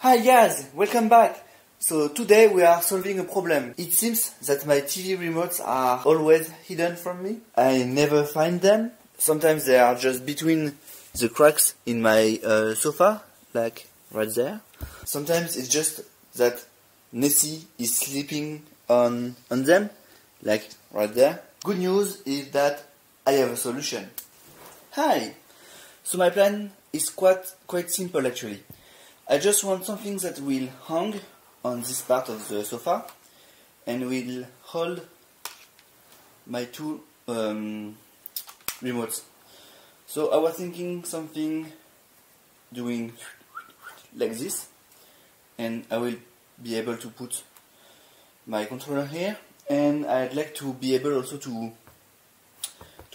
Hi guys, welcome back. So today we are solving a problem. It seems that my TV remotes are always hidden from me. I never find them. Sometimes they are just between the cracks in my sofa, like right there. Sometimes it's just that Nessie is sleeping on them, like right there. Good news is that I have a solution. Hi! So my plan is quite simple actually. I just want something that will hang on this part of the sofa and will hold my two remotes. So I was thinking something doing like this, and I will be able to put my controller here, and I'd like to be able also to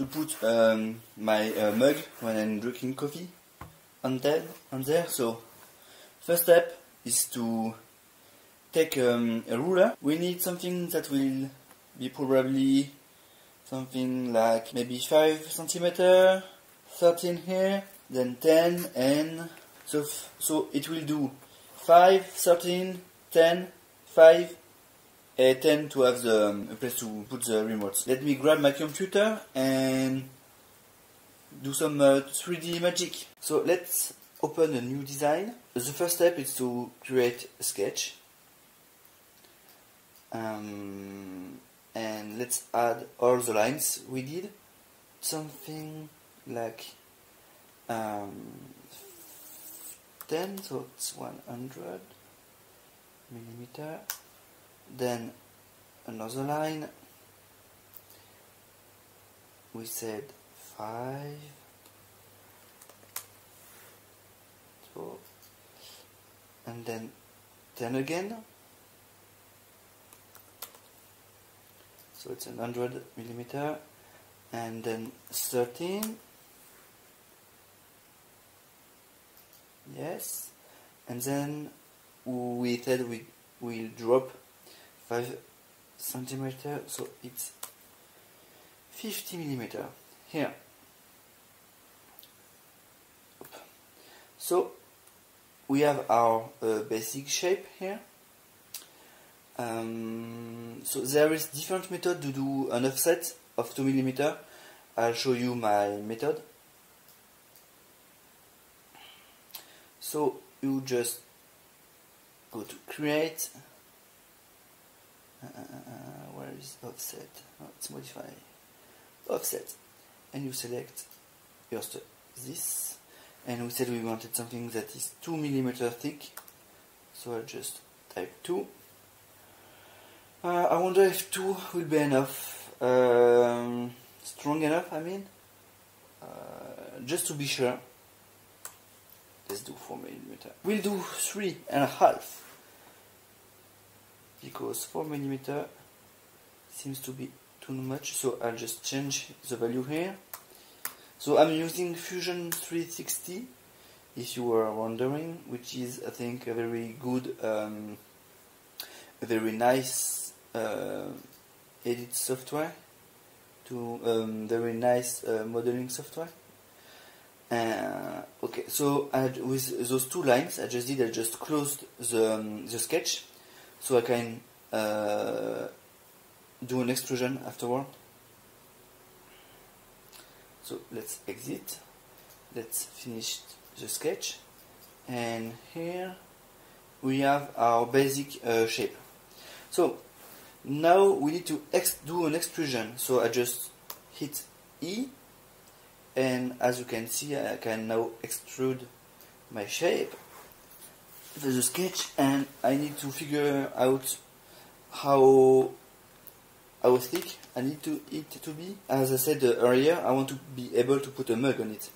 put my mug when I'm drinking coffee on there. So first step is to take a ruler. We need something that will be probably something like maybe 5 centimeter, 13 here, then 10, and so it will do 5, 13, 10, 5, 10 to have a place to put the remotes. Let me grab my computer and do some 3D magic. So let's open a new design. The first step is to create a sketch. And let's add all the lines we did. Something like 10, so it's 100 millimeter. Then another line, we said 5, so, and then 10 again, so it's 100 millimeter, and then 13, yes, and then we said we will drop 5 centimeter, so it's 50 millimeter here. So we have our basic shape here. So there is different method to do an offset of 2 millimeter. I'll show you my method. So you just go to create. Where is offset? Oh, it's modify offset, and you select first this, and we said we wanted something that is 2 millimeter thick, so I'll just type 2. I wonder if 2 will be enough, strong enough, I mean, just to be sure. Let's do 4 millimeter. We'll do 3.5. because 4 millimeter seems to be too much, so I'll just change the value here. So I'm using Fusion 360, if you were wondering, which is, I think, a very good, a very nice edit software, very nice modeling software. Okay, so with those two lines I just closed the sketch, so I can do an extrusion afterward. So let's exit, let's finish the sketch, and here we have our basic shape. So now we need to do an extrusion, so I just hit E, and as you can see I can now extrude my shape, the sketch, and I need to figure out how thick I need it to be. As I said earlier, I want to be able to put a mug on it,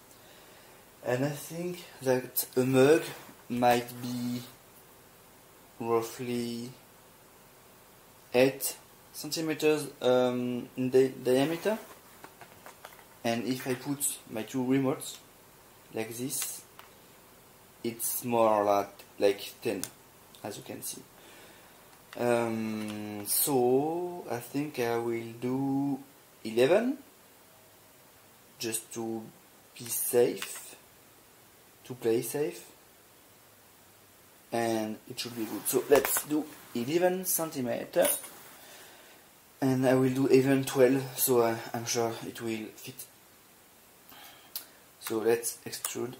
and I think that a mug might be roughly 8 centimeters in diameter, and if I put my two remotes like this, it's more like 10, as you can see. So I think I will do 11, just to be safe, to play safe. and it should be good. So let's do 11 centimeter, and I will do even 12, so I'm sure it will fit. So let's extrude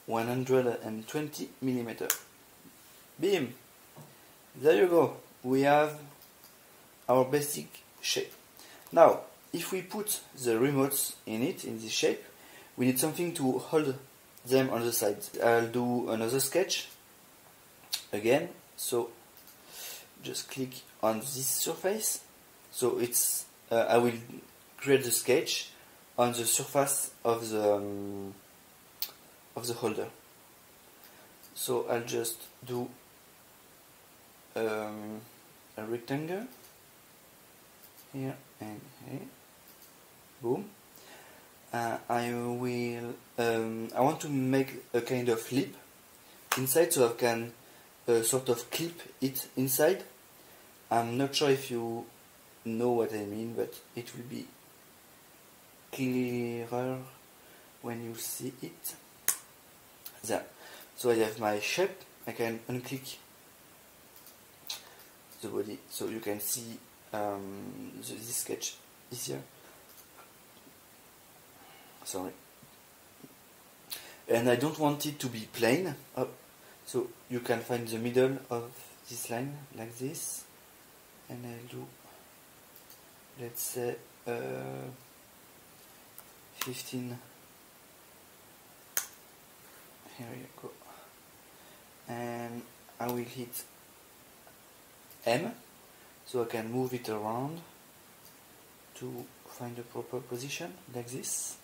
120 millimeter. Beam! There you go, we have our basic shape. Now, if we put the remotes in it, in this shape, we need something to hold them on the side. I'll do another sketch again, so just click on this surface. So it's I will create the sketch on the surface of the holder. So I'll just do a rectangle here and here. Boom. I want to make a kind of lip inside, so I can sort of clip it inside. I'm not sure if you know what I mean, but it will be clearer when you see it. There. So I have my shape. I can unclick the body, so you can see this sketch easier. Sorry. And I don't want it to be plain. So you can find the middle of this line like this, and I'll do, let's say 15. Here you go. And I will hit M, so I can move it around to find the proper position like this.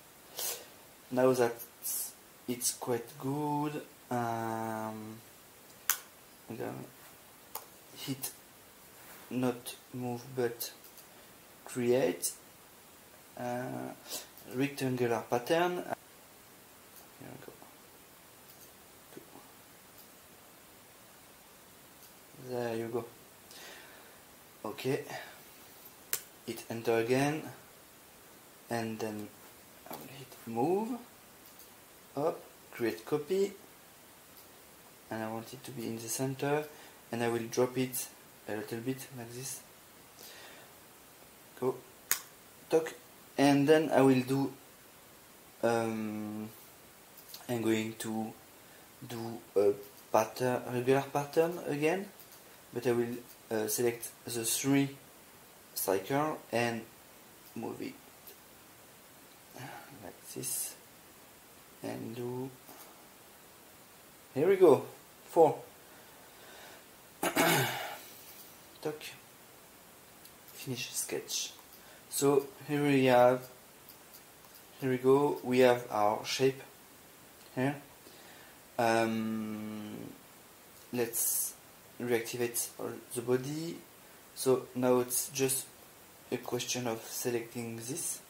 Now that it's quite good, I'm gonna hit not move but create rectangular pattern. Here we go. There you go. Okay. Hit enter again, and then I will hit move up, create copy, and I want it to be in the center, and I will drop it a little bit like this. Go, talk, and then I will do. I'm going to do a pattern, regular pattern again, but I will select the 3 striker and move it like this, and do, here we go, 4. Talk, finish sketch. So here we go, we have our shape here. Let's reactivate the body. So now it's just a question of selecting this,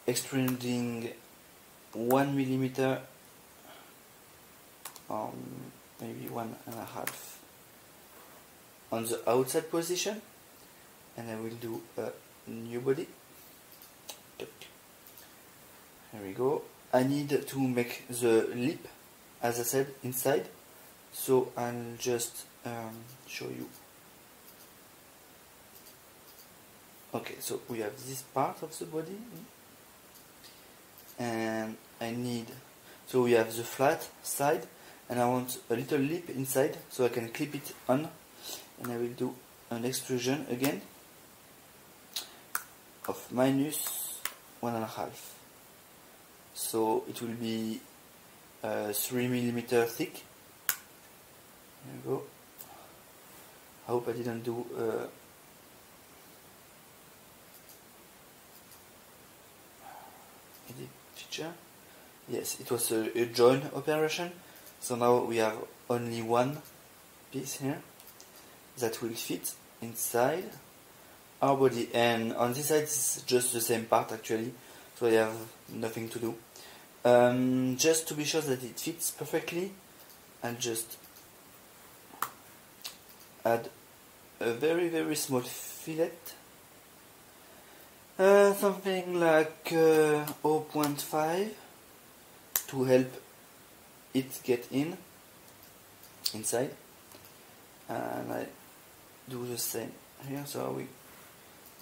extruding 1 millimeter, maybe 1.5 on the outside position, and I will do a new body. Here we go. I need to make the lip, as I said, inside, so I'll just show you. Okay, so we have this part of the body, and I need, so we have the flat side, and I want a little lip inside, so I can clip it on, and I will do an extrusion again of -1.5. So it will be 3 millimeter thick. There we go. I hope I didn't do edit feature. Yes, it was a join operation. So now we have only one piece here that will fit inside our body, and on this side it's just the same part actually, so I have nothing to do. Just to be sure that it fits perfectly, I'll just add a very small fillet, something like 0.5 to help it get inside, and I do the same here. So we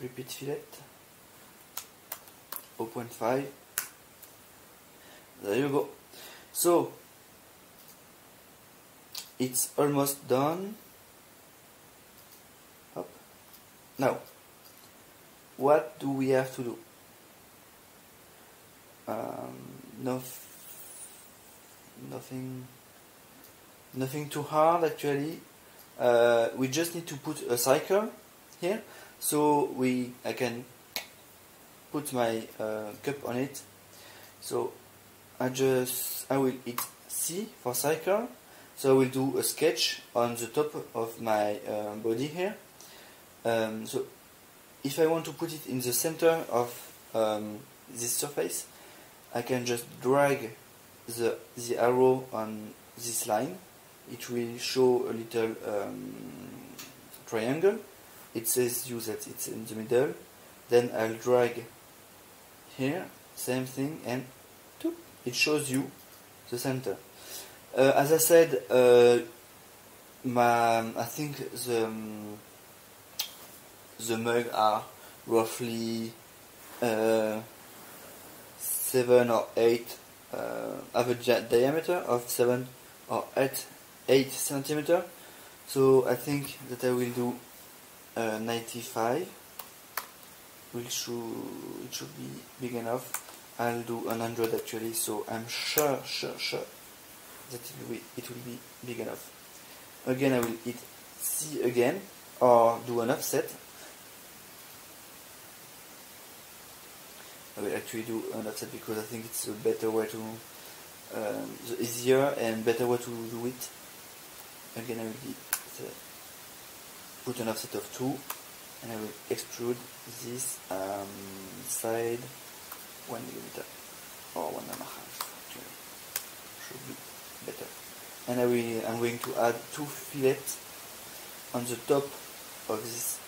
repeat fillet 0.5. There you go. So it's almost done. Up. Now, what do we have to do? Nothing too hard actually. We just need to put a cycle here, so I can put my cup on it. So I will hit C for cycle. So I will do a sketch on the top of my body here. So if I want to put it in the center of this surface, I can just drag the arrow on this line. It will show a little triangle. It says you that it's in the middle. Then I'll drag here, same thing, and it shows you the center. As I said, I think the mug are roughly 7 or 8, have a diameter of 7 or 8 centimeter. So I think that I will do 95. It should be big enough. I'll do 100 actually, so I'm sure that it will be big enough. Again, I will hit C again, or do an offset. I will actually do an offset because I think it's a better way to, the easier and better way to do it. Again, I will put an offset of 2, and I will extrude this side 1 millimeter or 1.5 actually. Should be better. And I'm going to add 2 fillets on the top of this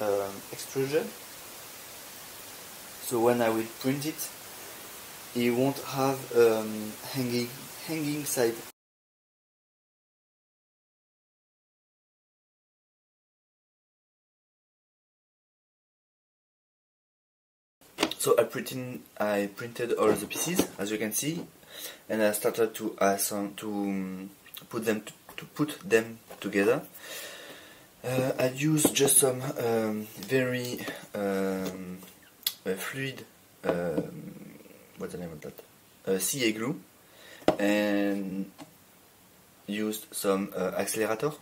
extrusion. So when I will print it, it won't have hanging side. So I printed all the pieces, as you can see, and I started to put them together. I used just some very fluid, what's the name of that? CA glue, and used some accelerator.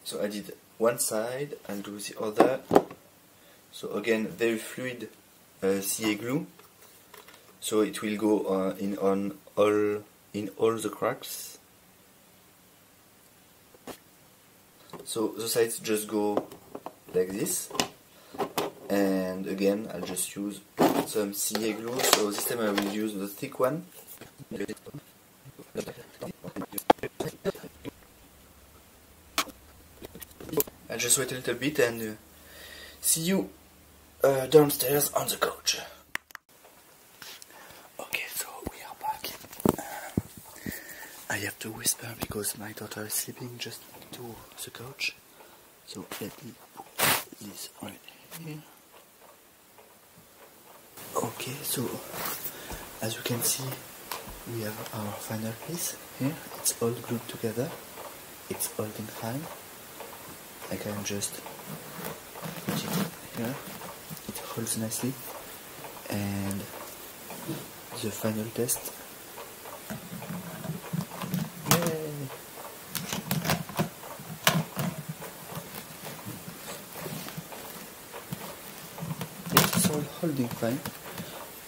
So I did one side, and do the other. So again, very fluid CA glue. So it will go in all the cracks. So the sides just go like this. And again, I'll just use some CA glue. So this time I will use the thick one. I'll just wait a little bit and see you downstairs on the couch. Okay, so we are back. I have to whisper because my daughter is sleeping just to the couch. So let me put this right here. Okay, so as you can see, we have our final piece here. It's all glued together. It's holding fine. I can just put it here. It holds nicely. And the final test. Yay! It's all holding fine.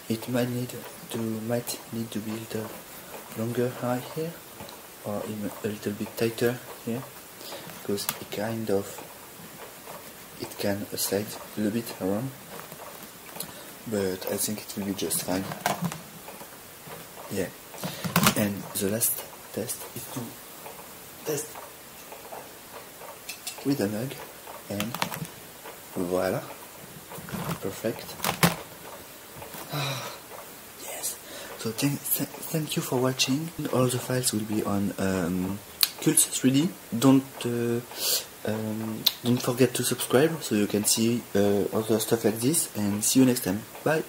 It might need to be a little longer right here, or even a little bit tighter here, because it can slide a little bit around, but I think it will be just fine. Yeah. And the last test is to test with a mug, and voila, perfect. Yes. So thank you for watching. All the files will be on Cults 3D. Don't forget to subscribe so you can see other stuff like this, and see you next time. Bye.